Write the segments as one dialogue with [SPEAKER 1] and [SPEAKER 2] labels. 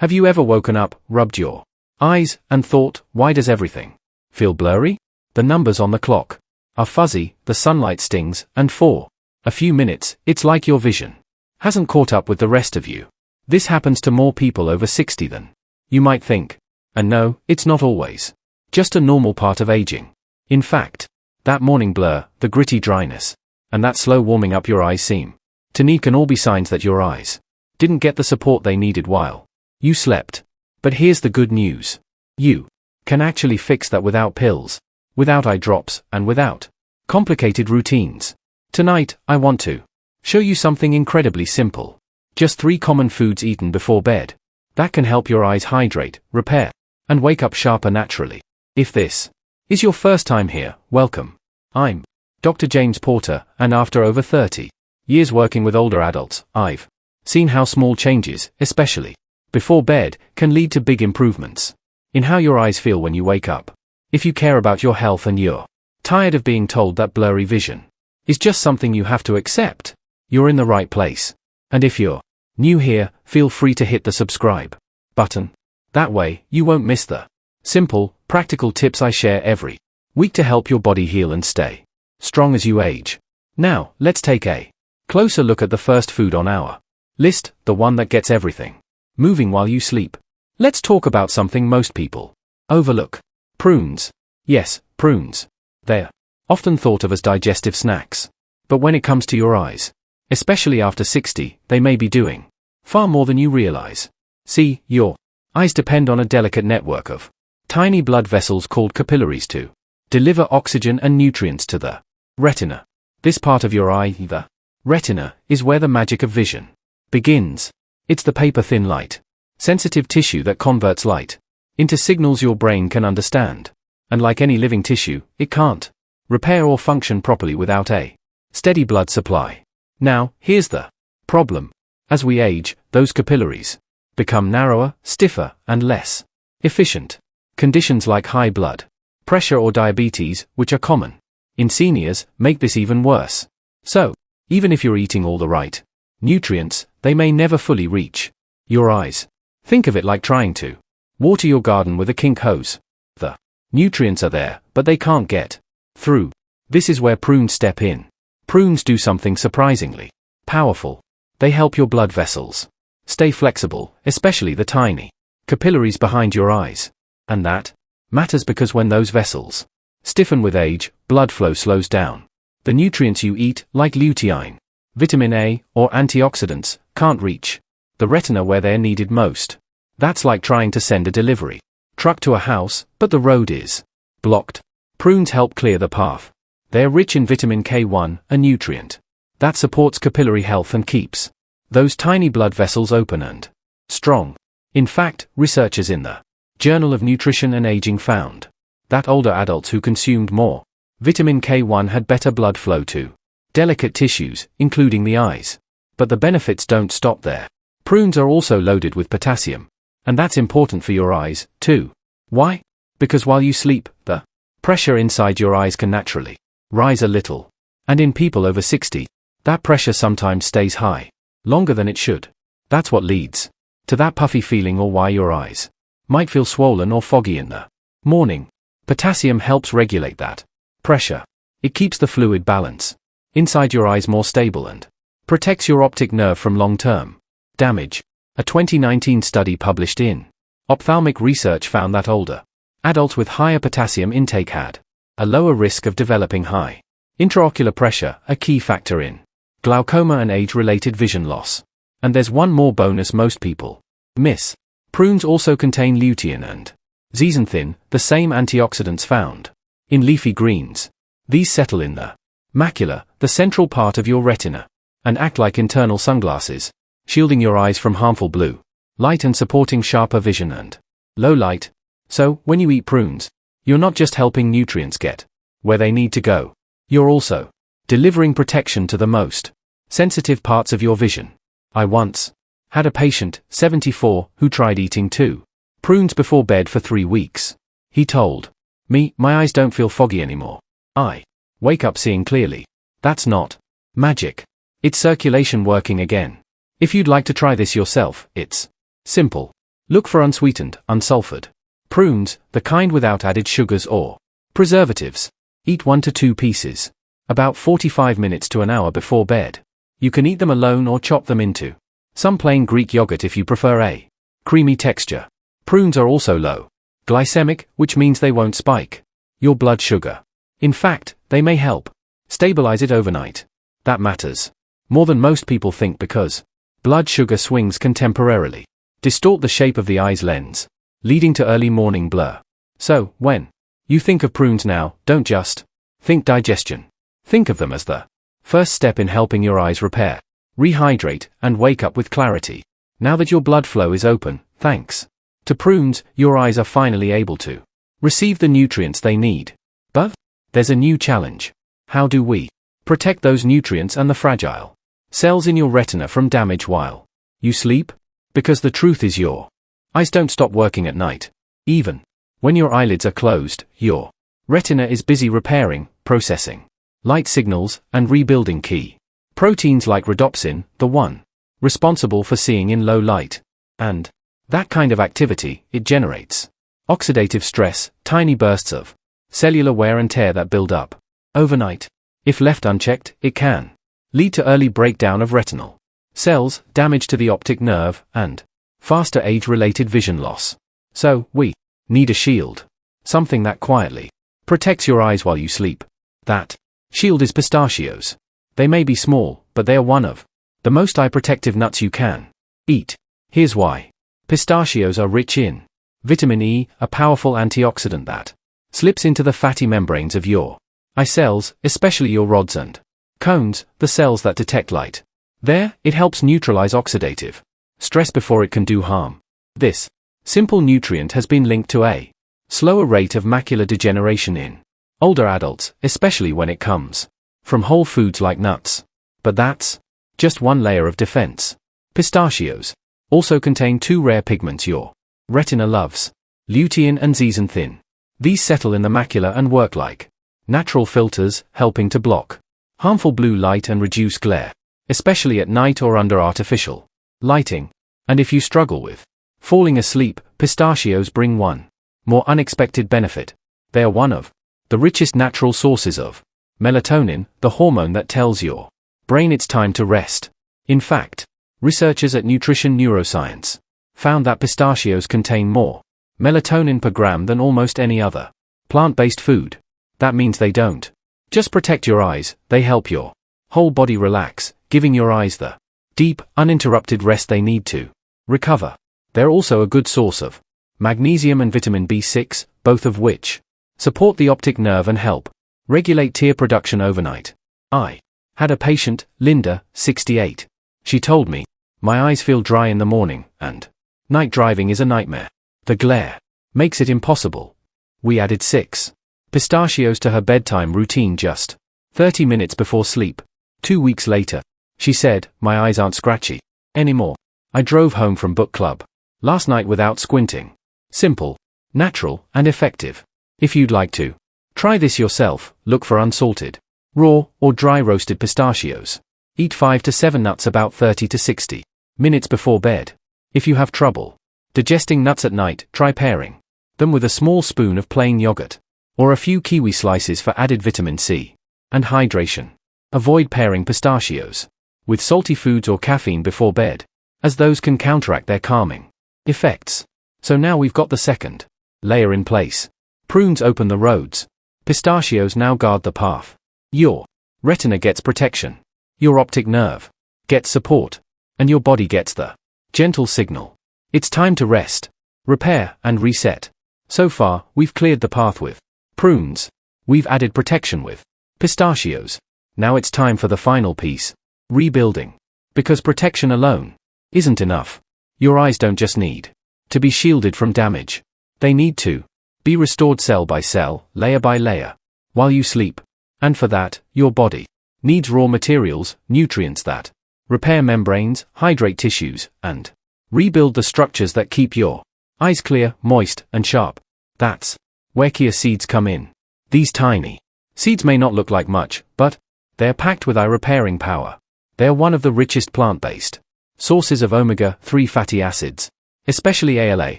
[SPEAKER 1] Have you ever woken up, rubbed your eyes, and thought, why does everything feel blurry? The numbers on the clock are fuzzy, the sunlight stings, and for a few minutes, it's like your vision hasn't caught up with the rest of you. This happens to more people over 60 than you might think. And no, it's not always just a normal part of aging. In fact, that morning blur, the gritty dryness, and that slow warming up your eyes seem to need can all be signs that your eyes didn't get the support they needed while you slept. But here's the good news. You can actually fix that without pills, without eye drops, and without complicated routines. Tonight, I want to show you something incredibly simple. Just 3 common foods eaten before bed that can help your eyes hydrate, repair, and wake up sharper naturally. If this is your first time here, welcome. I'm Dr. James Porter, and after over 30 years working with older adults, I've seen how small changes, especially before bed, can lead to big improvements in how your eyes feel when you wake up. If you care about your health and you're tired of being told that blurry vision is just something you have to accept, you're in the right place. And if you're new here, feel free to hit the subscribe button. That way, you won't miss the simple, practical tips I share every week to help your body heal and stay strong as you age. Now, let's take a closer look at the first food on our list, the one that gets everything moving while you sleep. Let's talk about something most people overlook. Prunes. Yes, prunes. They're often thought of as digestive snacks. But when it comes to your eyes, especially after 60, they may be doing far more than you realize. See, your eyes depend on a delicate network of tiny blood vessels called capillaries to deliver oxygen and nutrients to the retina. This part of your eye, the retina, is where the magic of vision begins. It's the paper-thin light, sensitive tissue that converts light into signals your brain can understand. And like any living tissue, it can't repair or function properly without a steady blood supply. Now, here's the problem. As we age, those capillaries become narrower, stiffer, and less efficient. Conditions like high blood pressure or diabetes, which are common in seniors, make this even worse. So, even if you're eating all the right nutrients, they may never fully reach your eyes. Think of it like trying to water your garden with a kink hose. The nutrients are there, but they can't get through. This is where prunes step in. Prunes do something surprisingly powerful. They help your blood vessels stay flexible, especially the tiny capillaries behind your eyes. And that matters because when those vessels stiffen with age, blood flow slows down. The nutrients you eat, like lutein, vitamin A, or antioxidants, can't reach the retina where they're needed most. That's like trying to send a delivery truck to a house, but the road is blocked. Prunes help clear the path. They're rich in vitamin K1, a nutrient that supports capillary health and keeps those tiny blood vessels open and strong. In fact, researchers in the Journal of Nutrition and Aging found that older adults who consumed more vitamin K1 had better blood flow to delicate tissues, including the eyes. But the benefits don't stop there. Prunes are also loaded with potassium, and that's important for your eyes, too. Why? Because while you sleep, the pressure inside your eyes can naturally rise a little. And in people over 60, that pressure sometimes stays high longer than it should. That's what leads to that puffy feeling or why your eyes might feel swollen or foggy in the morning. Potassium helps regulate that pressure. It keeps the fluid balance inside your eyes more stable and protects your optic nerve from long-term damage. A 2019 study published in Ophthalmic Research found that older adults with higher potassium intake had a lower risk of developing high intraocular pressure, a key factor in glaucoma and age-related vision loss. And there's one more bonus most people miss. Prunes also contain lutein and zeaxanthin, the same antioxidants found in leafy greens. These settle in the macula, the central part of your retina, and act like internal sunglasses, shielding your eyes from harmful blue light and supporting sharper vision and low light. So, when you eat prunes, you're not just helping nutrients get where they need to go, you're also delivering protection to the most sensitive parts of your vision. I once had a patient, 74, who tried eating 2 prunes before bed for 3 weeks. He told me, "My eyes don't feel foggy anymore. I wake up seeing clearly." That's not magic. It's circulation working again. If you'd like to try this yourself, it's simple. Look for unsweetened, unsulfured prunes, the kind without added sugars or preservatives. Eat 1 to 2 pieces, about 45 minutes to an hour before bed. You can eat them alone or chop them into some plain Greek yogurt if you prefer a creamy texture. Prunes are also low glycemic, which means they won't spike your blood sugar. In fact, they may help stabilize it overnight. That matters more than most people think because blood sugar swings can temporarily distort the shape of the eye's lens, leading to early morning blur. So, when you think of prunes now, don't just think digestion. Think of them as the first step in helping your eyes repair, rehydrate, and wake up with clarity. Now that your blood flow is open, thanks to prunes, your eyes are finally able to receive the nutrients they need. But there's a new challenge. How do we protect those nutrients and the fragile cells in your retina from damage while you sleep? Because the truth is your eyes don't stop working at night. Even when your eyelids are closed, your retina is busy repairing, processing light signals, and rebuilding key proteins like rhodopsin, the one responsible for seeing in low light. And that kind of activity, it generates oxidative stress, tiny bursts of cellular wear and tear that build up overnight. If left unchecked, it can lead to early breakdown of retinal cells, damage to the optic nerve, and faster age-related vision loss. So, we need a shield. Something that quietly protects your eyes while you sleep. That shield is pistachios. They may be small, but they are one of the most eye-protective nuts you can eat. Here's why. Pistachios are rich in vitamin E, a powerful antioxidant that slips into the fatty membranes of your eye cells, especially your rods and cones, the cells that detect light. There, it helps neutralize oxidative stress before it can do harm. This simple nutrient has been linked to a slower rate of macular degeneration in older adults, especially when it comes from whole foods like nuts. But that's just one layer of defense. Pistachios also contain 2 rare pigments your retina loves, lutein and zeaxanthin. These settle in the macula and work like natural filters, helping to block harmful blue light and reduce glare, especially at night or under artificial lighting. And if you struggle with falling asleep, pistachios bring one more unexpected benefit. They are one of the richest natural sources of melatonin, the hormone that tells your brain it's time to rest. In fact, researchers at Nutrition Neuroscience found that pistachios contain more melatonin per gram than almost any other plant-based food. That means they don't just protect your eyes, they help your whole body relax, giving your eyes the deep, uninterrupted rest they need to recover. They're also a good source of magnesium and vitamin B6, both of which support the optic nerve and help regulate tear production overnight. I had a patient, Linda, 68. She told me, my eyes feel dry in the morning, and night driving is a nightmare. The glare makes it impossible. We added 6 pistachios to her bedtime routine just 30 minutes before sleep. 2 weeks later, she said, my eyes aren't scratchy anymore. I drove home from book club last night without squinting. Simple, natural, and effective. If you'd like to try this yourself, look for unsalted, raw, or dry roasted pistachios. Eat 5 to 7 nuts about 30 to 60 minutes before bed. If you have trouble digesting nuts at night, try pairing them with a small spoon of plain yogurt, or a few kiwi slices for added vitamin C and hydration. Avoid pairing pistachios with salty foods or caffeine before bed, as those can counteract their calming effects. So now we've got the second layer in place. Prunes open the roads. Pistachios now guard the path. Your retina gets protection. Your optic nerve gets support. And your body gets the gentle signal. It's time to rest, repair, and reset. So far, we've cleared the path with prunes. We've added protection with pistachios. Now it's time for the final piece, rebuilding. Because protection alone isn't enough. Your eyes don't just need to be shielded from damage. They need to be restored cell by cell, layer by layer, while you sleep. And for that, your body needs raw materials, nutrients that repair membranes, hydrate tissues, and rebuild the structures that keep your eyes clear, moist, and sharp. That's where chia seeds come in. These tiny seeds may not look like much, but they're packed with eye-repairing power. They're one of the richest plant-based sources of omega-3 fatty acids, especially ALA,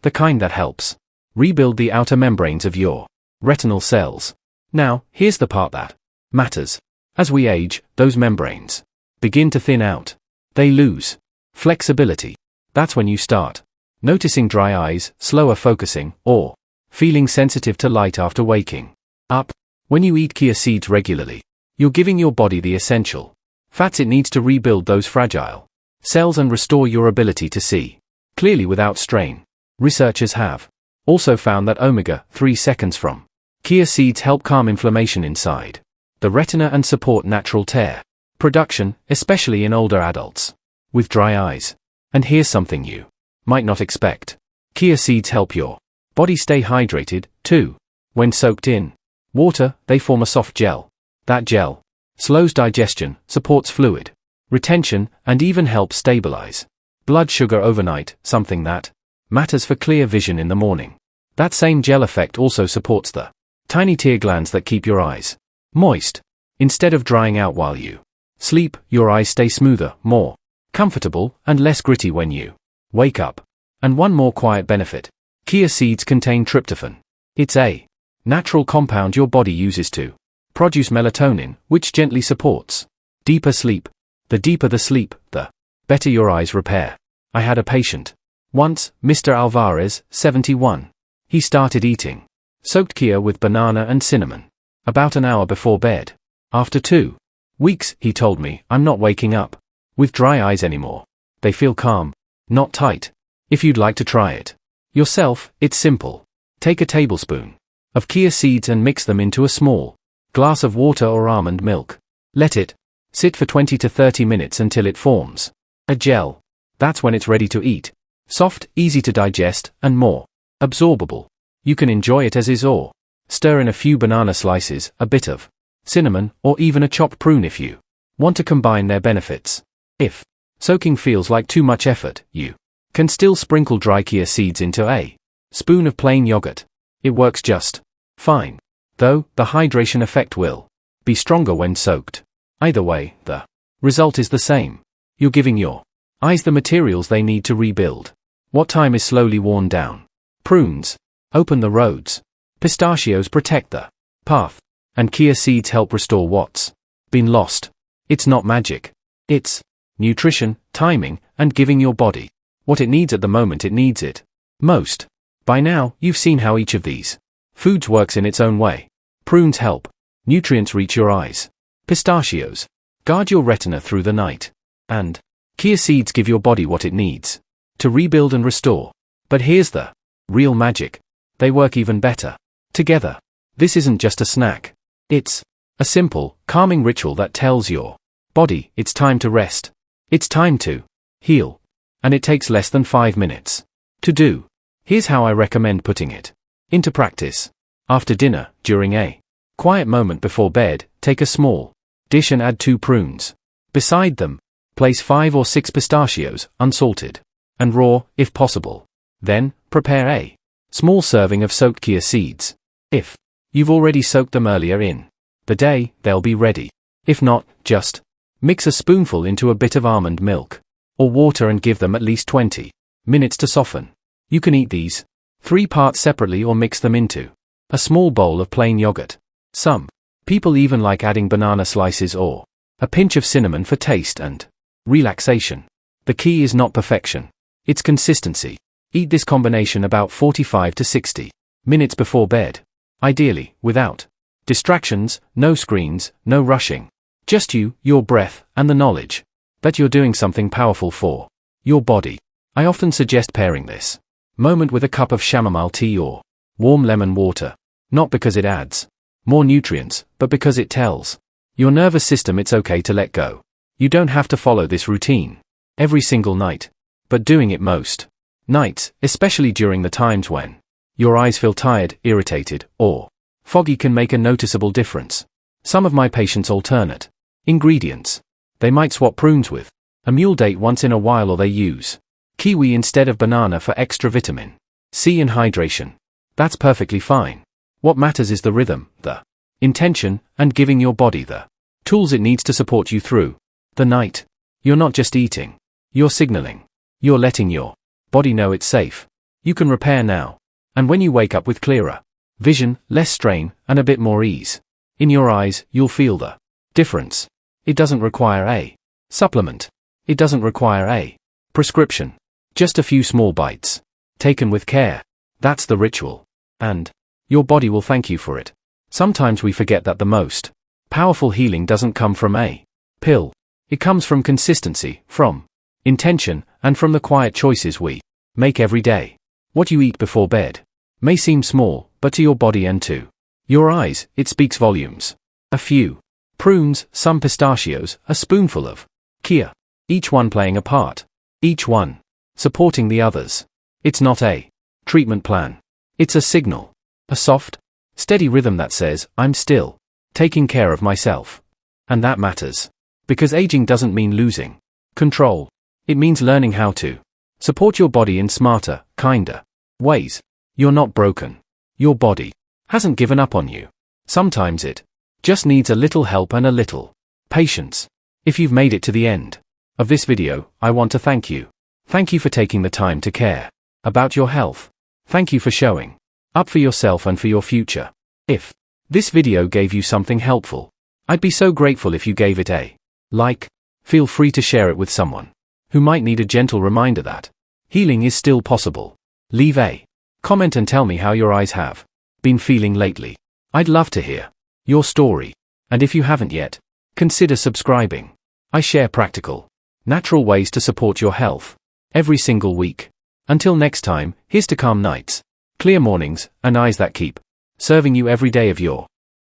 [SPEAKER 1] the kind that helps rebuild the outer membranes of your retinal cells. Now, here's the part that matters. As we age, those membranes begin to thin out. They lose flexibility. That's when you start noticing dry eyes, slower focusing, or feeling sensitive to light after waking up. When you eat chia seeds regularly, you're giving your body the essential fats it needs to rebuild those fragile cells and restore your ability to see clearly without strain. Researchers have also found that omega-3 seconds from chia seeds help calm inflammation inside the retina and support natural tear production, especially in older adults with dry eyes. And here's something you might not expect. Chia seeds help your body stay hydrated, too. When soaked in water, they form a soft gel. That gel slows digestion, supports fluid retention, and even helps stabilize blood sugar overnight, something that matters for clear vision in the morning. That same gel effect also supports the tiny tear glands that keep your eyes moist. Instead of drying out while you sleep, your eyes stay smoother, more comfortable, and less gritty when you wake up. And one more quiet benefit. Chia seeds contain tryptophan. It's a natural compound your body uses to produce melatonin, which gently supports deeper sleep. The deeper the sleep, the better your eyes repair. I had a patient once, Mr. Alvarez, 71. He started eating soaked chia with banana and cinnamon about an hour before bed. After 2 weeks, he told me, I'm not waking up with dry eyes anymore. They feel calm, not tight. If you'd like to try it yourself, it's simple. Take a tablespoon of chia seeds and mix them into a small glass of water or almond milk. Let it sit for 20 to 30 minutes until it forms a gel. That's when it's ready to eat. Soft, easy to digest, and more absorbable. You can enjoy it as is or stir in a few banana slices, a bit of cinnamon, or even a chopped prune if you want to combine their benefits. If soaking feels like too much effort, you can still sprinkle dry chia seeds into a spoon of plain yogurt. It works just fine, though the hydration effect will be stronger when soaked. Either way, the result is the same. You're giving your eyes the materials they need to rebuild. What time is slowly worn down? Prunes open the roads. Pistachios protect the path. And chia seeds help restore what's been lost. It's not magic. It's nutrition, timing, and giving your body what it needs at the moment it needs it most. By now, you've seen how each of these foods works in its own way. Prunes help nutrients reach your eyes. Pistachios guard your retina through the night. And chia seeds give your body what it needs to rebuild and restore. But here's the real magic. They work even better together. This isn't just a snack. It's a simple, calming ritual that tells your body it's time to rest. It's time to heal. And it takes less than 5 minutes to do. Here's how I recommend putting it into practice. After dinner, during a quiet moment before bed, take a small dish and add 2 prunes. Beside them, place 5 or 6 pistachios, unsalted and raw, if possible. Then, prepare a small serving of soaked chia seeds. If you've already soaked them earlier in the day, they'll be ready. If not, just mix a spoonful into a bit of almond milk or water and give them at least 20 minutes to soften. You can eat these 3 parts separately or mix them into a small bowl of plain yogurt. Some people even like adding banana slices or a pinch of cinnamon for taste and relaxation. The key is not perfection. It's consistency. Eat this combination about 45 to 60 minutes before bed. Ideally, without distractions, no screens, no rushing. Just you, your breath, and the knowledge that you're doing something powerful for your body. I often suggest pairing this moment with a cup of chamomile tea or warm lemon water. Not because it adds more nutrients, but because it tells your nervous system it's okay to let go. You don't have to follow this routine every single night, but doing it most nights, especially during the times when your eyes feel tired, irritated, or foggy can make a noticeable difference. Some of my patients alternate ingredients. They might swap prunes with a mule date once in a while, or they use kiwi instead of banana for extra vitamin C and hydration. That's perfectly fine. What matters is the rhythm, the intention, and giving your body the tools it needs to support you through the night. You're not just eating. You're signaling. You're letting your Body know it's safe. You can repair now. And when you wake up with clearer vision, less strain, and a bit more ease in your eyes, you'll feel the difference. It doesn't require a supplement. It doesn't require a prescription. Just a few small bites, taken with care. That's the ritual. And your body will thank you for it. Sometimes we forget that the most powerful healing doesn't come from a pill. It comes from consistency, from intention, and from the quiet choices we make every day. What you eat before bed may seem small, but to your body and to your eyes, it speaks volumes. A few prunes, some pistachios, a spoonful of chia. Each one playing a part. Each one supporting the others. It's not a treatment plan. It's a signal. A soft, steady rhythm that says, I'm still taking care of myself. And that matters. Because aging doesn't mean losing control. It means learning how to support your body in smarter, kinder ways. You're not broken. Your body hasn't given up on you. Sometimes it just needs a little help and a little patience. If you've made it to the end of this video, I want to thank you. Thank you for taking the time to care about your health. Thank you for showing up for yourself and for your future. If this video gave you something helpful, I'd be so grateful if you gave it a like. Feel free to share it with someone who might need a gentle reminder that healing is still possible. Leave a comment and tell me how your eyes have been feeling lately. I'd love to hear your story. And if you haven't yet, consider subscribing. I share practical, natural ways to support your health every single week. Until next time, here's to calm nights, clear mornings, and eyes that keep serving you every day of your